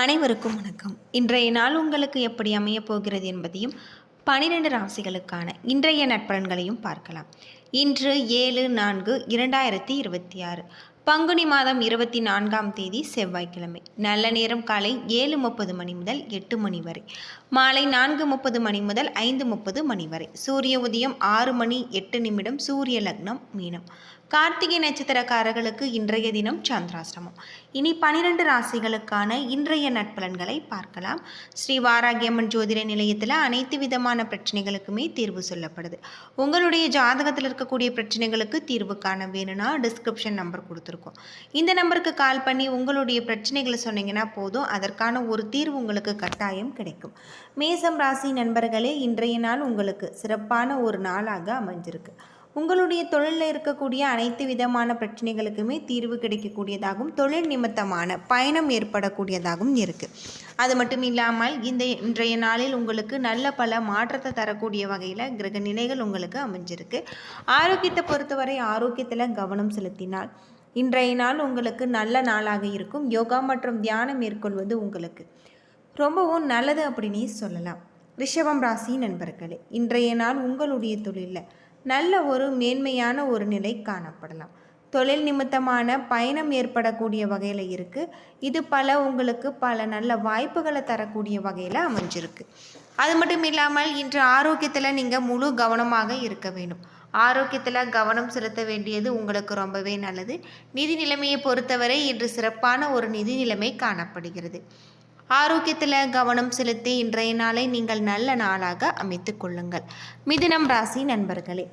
அனைவருக்கும் வணக்கம். இன்றைய நாள் உங்களுக்கு எப்படி அமையப் போகிறது என்பதையும் 12 ராசிகளுக்கான இன்றைய நட்பலன்களையும் பார்க்கலாம். இன்று 7/4/2026 பங்குனி மாதம் 24ஆம் தேதி செவ்வாய்க்கிழமை. நல்ல நேரம் காலை 7:30 மணி முதல் 8 மணி வரை, மாலை 4:30 மணி முதல் 5:30 மணி வரை. சூரிய உதயம் 6 மணி 8 நிமிடம். சூரிய லக்னம் மீனம். கார்த்திகை நட்சத்திரக்காரர்களுக்கு இன்றைய தினம் சந்திராஷ்டமம். இனி 12 ராசிகளுக்கான இன்றைய நட்பலன்களை பார்க்கலாம். ஸ்ரீ வாராகியம்மன் ஜோதிட நிலையத்தில் அனைத்து விதமான பிரச்சனைகளுக்குமே தீர்வு சொல்லப்படுது. உங்களுடைய ஜாதகத்தில் இருக்கக்கூடிய பிரச்சனைகளுக்கு தீர்வு காண வேணும்னா டிஸ்கிரிப்ஷன் நம்பர் கொடுத்துருக்கோம். இந்த நம்பருக்கு கால் பண்ணி உங்களுடைய பிரச்சனைகளை சொன்னீங்கன்னா போதும், அதற்கான ஒரு தீர்வு உங்களுக்கு கட்டாயம் கிடைக்கும். மேசம் ராசி நண்பர்களே, இன்றைய நாள் உங்களுக்கு சிறப்பான ஒரு நாளாக அமைஞ்சிருக்கு. உங்களுடைய தொழிலில் இருக்கக்கூடிய அனைத்து விதமான பிரச்சனைகளுக்குமே தீர்வு கிடைக்கக்கூடியதாகவும் தொழில் நிமித்தமான பயணம் ஏற்படக்கூடியதாகவும் இருக்குது. அது மட்டும் இல்லாமல் இன்றைய நாளில் உங்களுக்கு நல்ல பல மாற்றத்தை தரக்கூடிய வகையில் கிரக நிலைகள் உங்களுக்கு அமைஞ்சிருக்கு. ஆரோக்கியத்தை பொறுத்தவரை ஆரோக்கியத்தில் கவனம் செலுத்தினால் இன்றைய நாள் உங்களுக்கு நல்ல நாளாக இருக்கும். யோகா மற்றும் தியானம் மேற்கொள்வது உங்களுக்கு ரொம்பவும் நல்லது அப்படின்னே சொல்லலாம். ரிஷபம் ராசி நண்பர்களே, இன்றைய நாள் உங்களுடைய தொழிலில் நல்ல ஒரு மேன்மையான ஒரு நிலை காணப்படலாம். தொழில் நிமித்தமான பயணம் ஏற்படக்கூடிய வகையில் இருக்குது. இது உங்களுக்கு பல நல்ல வாய்ப்புகளை தரக்கூடிய வகையில் அமைஞ்சிருக்கு. அது மட்டும் இல்லாமல் இன்று ஆரோக்கியத்தில் நீங்கள் முழு கவனமாக இருக்க வேண்டும். ஆரோக்கியத்தில் கவனம் செலுத்த வேண்டியது உங்களுக்கு ரொம்பவே நல்லது. நிதி நிலைமையை பொறுத்தவரை இன்று சிறப்பான ஒரு நிதி நிலைமை காணப்படுகிறது. ஆரோக்கியத்தில் கவனம் செலுத்தி இன்றைய நாளை நீங்கள் நல்ல நாளாக அமைத்து கொள்ளுங்கள். மிதுனம் ராசி நண்பர்களே,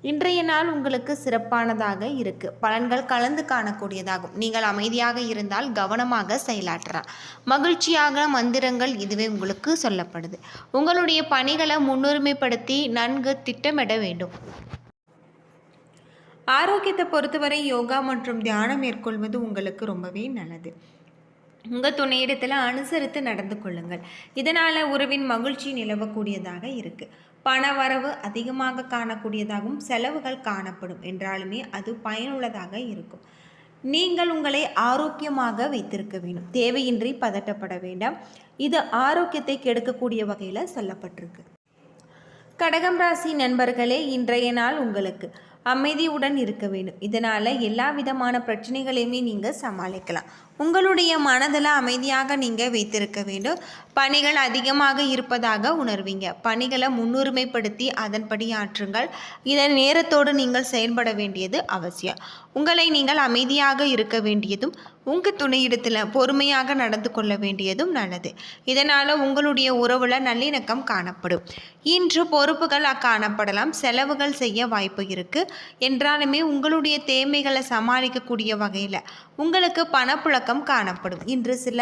இன்றைய நாள் உங்களுக்கு சிறப்பானதாக இருக்குது. பலன்கள் கலந்து காணக்கூடியதாகும். நீங்கள் அமைதியாக இருந்தால் கவனமாக செயலாற்றலாம். மகிழ்ச்சியாக மந்திரங்கள் இதுவே உங்களுக்கு சொல்லப்படுது. உங்களுடைய பணிகளை முன்னுரிமைப்படுத்தி நன்கு திட்டமிட வேண்டும். ஆரோக்கியத்தை பொறுத்தவரை யோகா மற்றும் தியானம் மேற்கொள்வது உங்களுக்கு ரொம்பவே நல்லது. உங்கள் துணையிடத்தில் அனுசரித்து நடந்து கொள்ளுங்கள். இதனால் உறவின் மகிழ்ச்சி நிலவக்கூடியதாக இருக்குது. பண வரவு அதிகமாக காணக்கூடியதாகவும் செலவுகள் காணப்படும் என்றாலுமே அது பயனுள்ளதாக இருக்கும். நீங்கள் உங்களை ஆரோக்கியமாக வைத்திருக்க வேண்டும். தேவையின்றி பதட்டப்பட வேண்டாம். இது ஆரோக்கியத்தை கெடுக்கக்கூடிய வகையில் சொல்லப்பட்டிருக்கு. கடகம் ராசி நண்பர்களே, இன்றைய நாள் உங்களுக்கு அமைதியுடன் இருக்க வேண்டும். இதனால் எல்லா விதமான பிரச்சனைகளையுமே நீங்கள் சமாளிக்கலாம். உங்களுடைய மனதில் அமைதியாக நீங்கள் வைத்திருக்க வேண்டும். பணிகள் அதிகமாக இருப்பதாக உணர்வீங்க. பணிகளை முன்னுரிமைப்படுத்தி அதன்படி ஆற்றுங்கள். இதன் நேரத்தோடு நீங்கள் செயல்பட வேண்டியது அவசியம். உங்களை நீங்கள் அமைதியாக இருக்க வேண்டியதும் உங்கள் துணையிடத்தில் பொறுமையாக நடந்து கொள்ள வேண்டியதும் நல்லது. இதனால் உங்களுடைய உறவில் நல்லிணக்கம் காணப்படும். இன்று பொறுப்புகள் காணப்படலாம். செலவுகள் செய்ய வாய்ப்பு இருக்குது. என்றாலுமே உங்களுடைய தேவைகளை சமாளிக்கக்கூடிய வகையில் உங்களுக்கு பணப்புழக்கம் காணப்படும். இன்று சில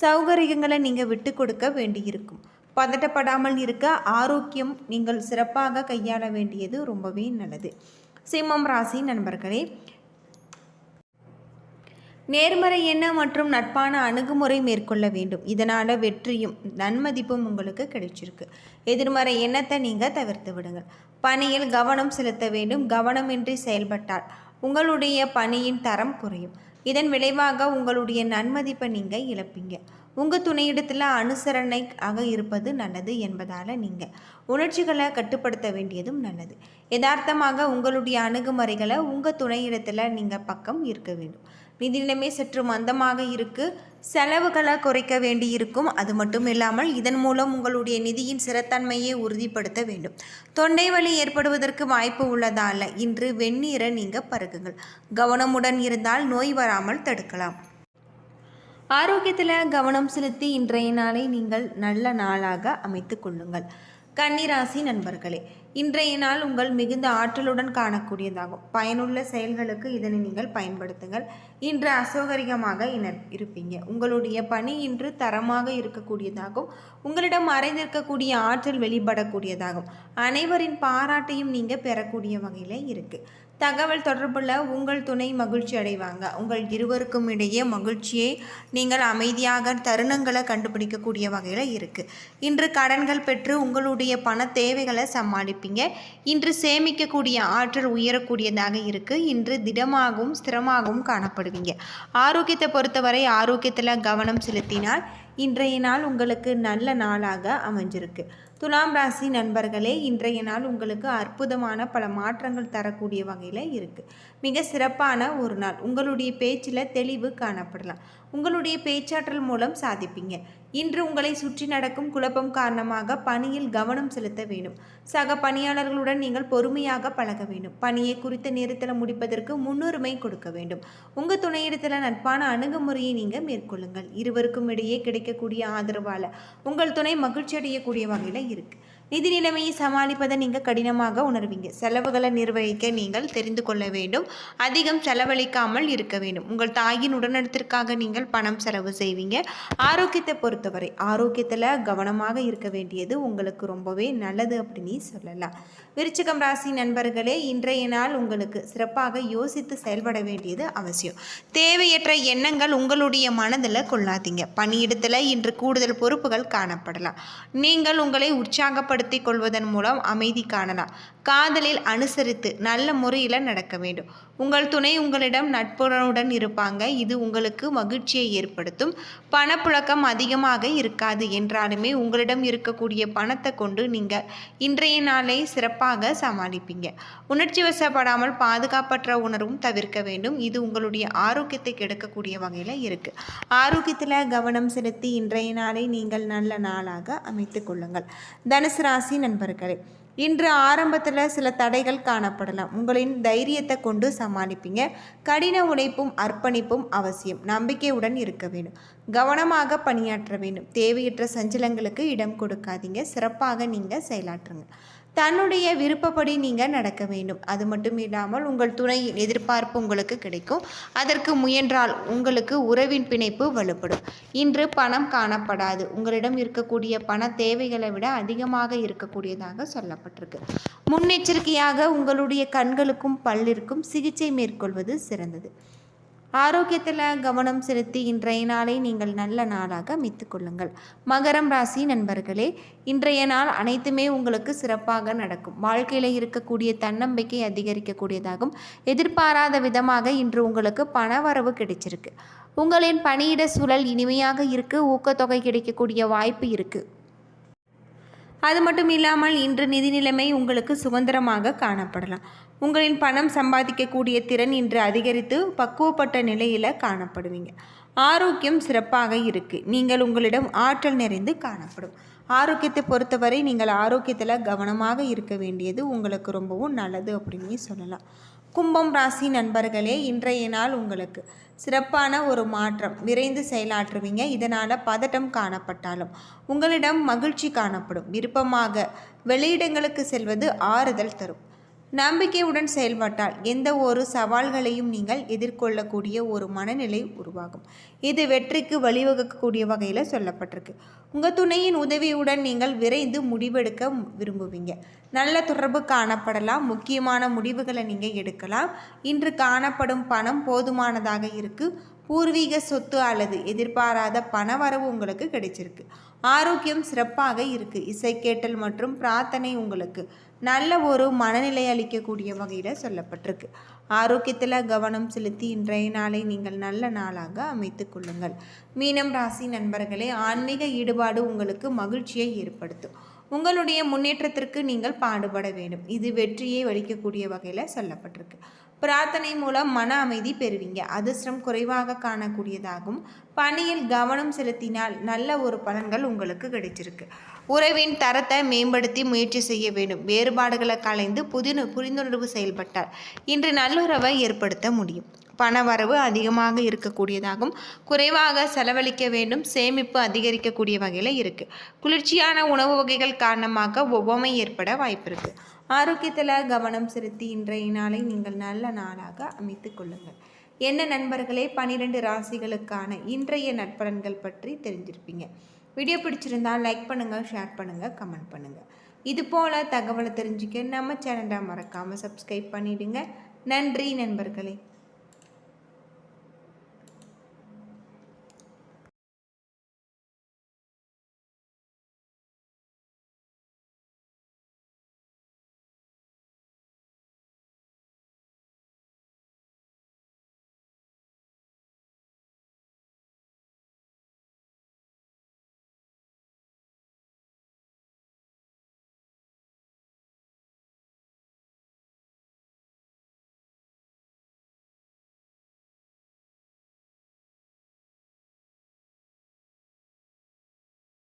சௌகரியங்களை நீங்கள் விட்டு கொடுக்க வேண்டியிருக்கும். பதட்டப்படாமல் இருக்க ஆரோக்கியம் நீங்கள் சிறப்பாக கையாள வேண்டியது ரொம்பவே நல்லது. சிம்மம் ராசி நண்பர்களே, நேர்மறை எண்ணம் மற்றும் நட்பான அணுகுமுறை மேற்கொள்ள வேண்டும். இதனால் வெற்றியும் நன்மதிப்பும் உங்களுக்கு கிடைச்சிருக்கு. எதிர்மறை எண்ணத்தை நீங்கள் தவிர்த்து விடுங்கள். பணியில் கவனம் செலுத்த வேண்டும். கவனமின்றி செயல்பட்டால் உங்களுடைய பணியின் தரம் குறையும். இதன் விளைவாக உங்களுடைய நன்மதிப்பை நீங்கள் இழப்பீங்க. உங்கள் துணையிடத்தில் அனுசரணையாக இருப்பது நல்லது என்பதால் நீங்கள் உணர்ச்சிகளை கட்டுப்படுத்த வேண்டியதும் நல்லது. யதார்த்தமாக உங்களுடைய அணுகுமுறைகளை உங்கள் துணையிடத்தில் நீங்கள் பக்கம் இருக்க வேண்டும். நிதி நிலைமை சற்று மந்தமாக இருக்குது. செலவுகளை குறைக்க வேண்டி இருக்கும். அது மட்டும் இல்லாமல் இதன் மூலம் உங்களுடைய நிதியின் சிறத்தன்மையை உறுதிப்படுத்த வேண்டும். தொண்டை வலி ஏற்படுவதற்கு வாய்ப்பு உள்ளதால் இன்று வெந்நீரை நீங்கள் பருகுங்கள். கவனமுடன் இருந்தால் நோய் வராமல் தடுக்கலாம். ஆரோக்கியத்தில் கவனம் செலுத்தி இன்றைய நாளை நீங்கள் நல்ல நாளாக அமைத்து கொள்ளுங்கள். கன்னிராசி நண்பர்களே, இன்றைய நாள் உங்கள் மிகுந்த ஆற்றலுடன் காணக்கூடியதாகும். பயனுள்ள செயல்களுக்கு இதனை நீங்கள் பயன்படுத்துங்கள். இன்று அசௌகரியமாக இருப்பீங்க. உங்களுடைய பணி இன்று தரமாக இருக்கக்கூடியதாகும். உங்களிடம் மறைந்திருக்கக்கூடிய ஆற்றல் வெளிப்படக்கூடியதாகும். அனைவரின் பாராட்டையும் நீங்கள் பெறக்கூடிய வகையில் இருக்குது. தகவல் தொடர்புள்ள உங்கள் துணை மகிழ்ச்சி அடைவாங்க. உங்கள் இருவருக்கும் இடையே மகிழ்ச்சியை நீங்கள் அமைதியாக தருணங்களை கண்டுபிடிக்கக்கூடிய வகையில் இருக்குது. இன்று கடன்கள் பெற்று உங்களுடைய பண தேவைகளை சமாளிப்பீங்க. இன்று சேமிக்கக்கூடிய ஆற்றல் உயரக்கூடியதாக இருக்குது. இன்று திடமாகவும் ஸ்திரமாகவும் காணப்படுவீங்க. ஆரோக்கியத்தை பொறுத்தவரை ஆரோக்கியத்தில் கவனம் செலுத்தினால் இன்றைய நாள் உங்களுக்கு நல்ல நாளாக அமைஞ்சிருக்கு. துலாம் ராசி நண்பர்களே, இன்றைய நாள் உங்களுக்கு அற்புதமான பல மாற்றங்கள் தரக்கூடிய வகையில் இருக்குது. மிக சிறப்பான ஒரு நாள். உங்களுடைய பேச்சில் தெளிவு காணப்படலாம். உங்களுடைய பேச்சாற்றல் மூலம் சாதிப்பீங்க. இன்று உங்களை சுற்றி நடக்கும் குழப்பம் காரணமாக பணியில் கவனம் செலுத்த வேண்டும். சக பணியாளர்களுடன் நீங்கள் பொறுமையாக பழக வேண்டும். பணியை குறித்த நேரத்தில் முடிப்பதற்கு முன்னுரிமை கொடுக்க வேண்டும். உங்கள் துணையிடத்தில் நட்பான அணுகுமுறையை நீங்கள் மேற்கொள்ளுங்கள். இருவருக்கும் இடையே கிடைக்கக்கூடிய ஆதரவால் உங்கள் துணை மகிழ்ச்சி அடையக்கூடிய வகையில் இருக்குது. நிதி நிலைமையை சமாளிப்பதை நீங்கள் கடினமாக உணர்வீங்க. செலவுகளை நிர்வகிக்க நீங்கள் தெரிந்து கொள்ள வேண்டும். அதிகம் செலவழிக்காமல் இருக்க வேண்டும். உங்கள் தாயின் உடல்நலத்திற்காக நீங்கள் பணம் செலவு செய்வீங்க. ஆரோக்கியத்தை பொறுத்தவரை ஆரோக்கியத்தில் கவனமாக இருக்க வேண்டியது உங்களுக்கு ரொம்பவே நல்லது அப்படின்னு சொல்லலாம். விருச்சிகம் ராசி நண்பர்களே, இன்றைய நாள் உங்களுக்கு சிறப்பாக யோசித்து செயல்பட வேண்டியது அவசியம். தேவையற்ற எண்ணங்கள் உங்களுடைய மனதில் கொள்ளாதீங்க. பணியிடத்தில் இன்று கூடுதல் பொறுப்புகள் காணப்படலாம். நீங்கள் உங்களை உற்சாகப்படுத்திக் கொள்வதன் மூலம் அமைதி காணலாம். காதலில் அனுசரித்து நல்ல முறையில் நடக்க வேண்டும். உங்கள் துணை உங்களிடம் நட்புறவுடன் இருப்பாங்க. இது உங்களுக்கு மகிழ்ச்சியை ஏற்படுத்தும். பணப்புழக்கம் அதிகமாக இருக்காது என்றாலுமே உங்களிடம் இருக்கக்கூடிய பணத்தை கொண்டு நீங்கள் இன்றைய நாளை சிறப்பாக சமாளிப்பீங்க. உணர்ச்சி வசப்படாமல் பாதுகாப்பற்ற உணர்வும் தவிர்க்க வேண்டும். இது உங்களுடைய ஆரோக்கியத்தை கெடுக்கக்கூடிய வகையில் இருக்குது. ஆரோக்கியத்தில் கவனம் செலுத்தி இன்றைய நாளை நீங்கள் நல்ல நாளாக அமைத்து கொள்ளுங்கள். தனுசு ராசி நண்பர்களே, இன்று ஆரம்பத்தில் சில தடைகள் காணப்படலாம். உங்களின் தைரியத்தை கொண்டு சமாளிப்பீங்க. கடின உழைப்பும் அர்ப்பணிப்பும் அவசியம். நம்பிக்கையுடன் இருக்க வேண்டும். கவனமாக பணியாற்ற வேண்டும். தேவையற்ற சஞ்சலங்களுக்கு இடம் கொடுக்காதீங்க. சிறப்பாக நீங்கள் செயலாற்றுங்க. தன்னுடைய விருப்பப்படி நீங்கள் நடக்க வேண்டும். அது மட்டும் இல்லாமல் உங்கள் துணையின் எதிர்பார்ப்பு உங்களுக்கு கிடைக்கும். அதற்கு முயன்றால் உங்களுக்கு உறவின் பிணைப்பு வலுப்படும். இன்று பணம் காணப்படாது. உங்களிடம் இருக்கக்கூடிய பண தேவைகளை விட அதிகமாக இருக்கக்கூடியதாக சொல்லப்பட்டிருக்கு. முன்னெச்சரிக்கையாக உங்களுடைய கண்களுக்கும் பல்லிற்கும் சிகிச்சை மேற்கொள்வது சிறந்தது. ஆரோக்கியத்தில் கவனம் செலுத்தி இன்றைய நாளை நீங்கள் நல்ல நாளாக அமைத்து கொள்ளுங்கள். மகரம் ராசி நண்பர்களே, இன்றைய நாள் அனைத்துமே உங்களுக்கு சிறப்பாக நடக்கும். வாழ்க்கையில் இருக்கக்கூடிய தன்னம்பிக்கை அதிகரிக்கக்கூடியதாகும். எதிர்பாராத விதமாக இன்று உங்களுக்கு பணவரவு கிடைச்சிருக்கு. உங்களின் பணியிட சூழல் இனிமையாக இருக்குது. ஊக்கத்தொகை கிடைக்கக்கூடிய வாய்ப்பு இருக்குது. அது மட்டும் இல்லாமல் இன்று நிதி நிலைமை உங்களுக்கு சுதந்திரமாக காணப்படலாம். உங்களின் பணம் சம்பாதிக்கக்கூடிய திறன் இன்று அதிகரித்து பக்குவப்பட்ட நிலையில் காணப்படுவீங்க. ஆரோக்கியம் சிறப்பாக இருக்குது. நீங்கள் உங்களிடம் ஆற்றல் நிறைந்து காணப்படும். ஆரோக்கியத்தை பொறுத்தவரை நீங்கள் ஆரோக்கியத்தில் கவனமாக இருக்க வேண்டியது உங்களுக்கு ரொம்பவும் நல்லது அப்படின்னு சொல்லலாம். கும்பம் ராசி நண்பர்களே, இன்றைய நாள் உங்களுக்கு சிறப்பான ஒரு மாற்றம். விரைந்து செயலாற்றுவீங்க. இதனால் பதட்டம் காணப்பட்டாலும் உங்களிடம் மகிழ்ச்சி காணப்படும். விருப்பமாக வெளியிடங்களுக்கு செல்வது ஆறுதல் தரும். நம்பிக்கையுடன் செயல்பட்டால் எந்த ஒரு சவால்களையும் நீங்கள் எதிர்கொள்ளக்கூடிய ஒரு மனநிலை உருவாகும். இது வெற்றிக்கு வழிவகுக்கக்கூடிய வகையில் சொல்லப்பட்டிருக்கு. உங்கள் துணையின் உதவியுடன் நீங்கள் விரைந்து முடிவெடுக்க விரும்புவீங்க. நல்ல தொடர்பு காணப்படலாம். முக்கியமான முடிவுகளை நீங்கள் எடுக்கலாம். இன்று காணப்படும் பணம் போதுமானதாக இருக்குது. பூர்வீக சொத்து அல்லது எதிர்பாராத பணவரவு உங்களுக்கு கிடைச்சிருக்கு. ஆரோக்கியம் சிறப்பாக இருக்குது. இசை கேட்டல் மற்றும் பிரார்த்தனை உங்களுக்கு நல்ல ஒரு மனநிலை அளிக்கக்கூடிய வகையில் சொல்லப்பட்டிருக்கு. ஆரோக்கியத்தில் கவனம் செலுத்தி இன்றைய நாளை நீங்கள் நல்ல நாளாக அமைத்து கொள்ளுங்கள். மீனம் ராசி நண்பர்களே, ஆன்மீக ஈடுபாடு உங்களுக்கு மகிழ்ச்சியை ஏற்படுத்தும். உங்களுடைய முன்னேற்றத்திற்கு நீங்கள் பாடுபட வேண்டும். இது வெற்றியை அளிக்கக்கூடிய வகையில் சொல்லப்பட்டிருக்கு. பிரார்த்தனை மூலம் மன அமைதி பெறுவீங்க. அதிர்ஷ்டம் குறைவாக காணக்கூடியதாகும். பணியில் கவனம் செலுத்தினால் நல்ல ஒரு பலன்கள் உங்களுக்கு கிடைச்சிருக்கு. உறவின் தரத்தை மேம்படுத்தி முயற்சி செய்ய வேண்டும். வேறுபாடுகளை களைந்து புரிந்துணர்வு செயல்பட்டால் இன்று நல்லுறவை ஏற்படுத்த முடியும். பணவரவு அதிகமாக இருக்கக்கூடியதாகும். குறைவாக செலவழிக்க வேண்டும். சேமிப்பு அதிகரிக்கக்கூடிய வகையில் இருக்குது. குளிர்ச்சியான உணவு வகைகள் காரணமாக ஒவ்வாமை ஏற்பட வாய்ப்பு இருக்குது. ஆரோக்கியத்தில் கவனம் செலுத்தி இன்றைய நாளை நீங்கள் நல்ல நாளாக அமைத்து கொள்ளுங்கள். என்ன நண்பர்களே, 12 ராசிகளுக்கான இன்றைய நற்பலன்கள் பற்றி தெரிஞ்சிருப்பீங்க. வீடியோ பிடிச்சிருந்தால் லைக் பண்ணுங்கள், ஷேர் பண்ணுங்கள், கமெண்ட் பண்ணுங்கள். இது போல் தகவலை தெரிஞ்சுக்க நம்ம சேனலை மறக்காமல் சப்ஸ்கிரைப் பண்ணிவிடுங்க. நன்றி நண்பர்களே.